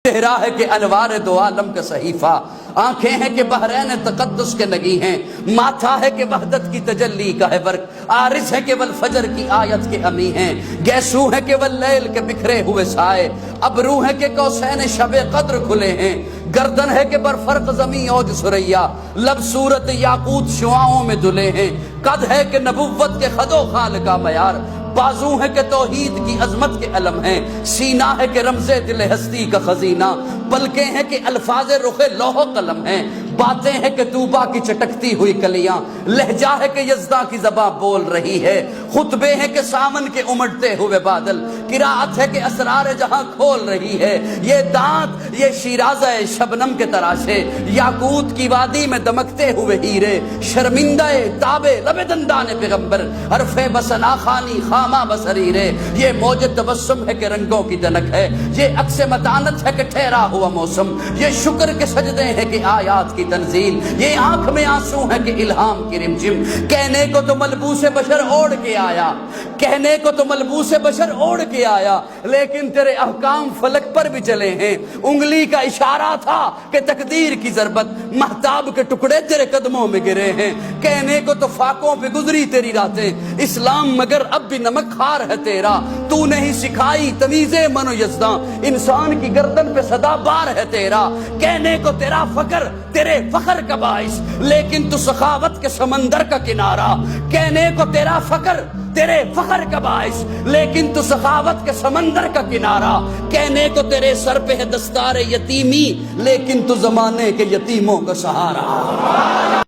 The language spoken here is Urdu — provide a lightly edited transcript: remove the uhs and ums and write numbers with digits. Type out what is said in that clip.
چہرہ ہے کہ انوار دو عالم کا صحیفہ، آنکھیں ہیں کہ بحرین تقدس کے نگی ہیں، ماتھا ہے کہ وحدت کی تجلی کا ہے برق، عارض ہے کہ والفجر کی آیت کے امی ہیں، گیسو ہے کہ واللیل کے بکھرے ہوئے سائے، ابرو ہے کہ قوسین شب قدر کھلے ہیں، گردن ہے کہ برفرق زمین اوج سریا، لب صورت یاقوت شعاؤں میں دھلے ہیں، قد ہے کہ نبوت کے خد و خال کا معیار، بازو ہے کہ توحید کی عظمت کے علم ہیں، سینہ ہے کہ رمز دل ہستی کا خزینہ، پلکیں ہیں کہ الفاظ رخ لوح و قلم ہیں، باتیں ہیں کہ طوبا کی چٹکتی ہوئی کلیاں، لہجہ ہے کہ یزداں کی زباں بول رہی ہے، خطبے ہیں کہ سامن کے امڑتے ہوئے بادل، قرات ہے کہ اسرار جہاں کھول رہی ہے، یہ دانت یہ شیرازہ شبنم کے تراشے، یاقوت کی وادی میں دمکتے ہوئے ہیرے، شرمندہ تابے لب دندان پیغمبر، حرف بسنا خانی خامہ بصریرے، یہ موج تبسم ہے کہ رنگوں کی دنک ہے، یہ عکس متانت ہے کہ ٹھہرا ہوا موسم، یہ شکر کے سجدے ہیں کہ آیات کی تنزیل، یہ آنکھ میں آنسو ہے کہ الہام کی رمجم، کہنے کو تو ملبوس بشر اوڑھ کے آیا، کہنے کو تو ملبوس بشر اوڑھ کے آیا، لیکن تیرے احکام فلک پر بھی چلے ہیں، انگلی کا اشارہ تھا کہ تقدیر کی ضربت، مہتاب کے ٹکڑے تیرے قدموں میں گرے ہیں، کہنے کو تو فاقوں پہ گزری تیری راتیں، اسلام مگر اب بھی نمک خار ہے تیرا، تو نہیں سکھائی تمیز من و یزداں، انسان کی گردن پہ صدا بار ہے تیرا، کہنے کو تیرا فقر تیرے فخر کا باعث، لیکن تو سخاوت کے سمندر کا کنارہ، کہنے کو تیرا فقر تیرے فخر کا باعث، لیکن تو سخاوت کے سمندر کا کنارہ، کہنے کو تیرے سر پہ ہے دستار یتیمی، لیکن تو زمانے کے یتیموں کا سہارا۔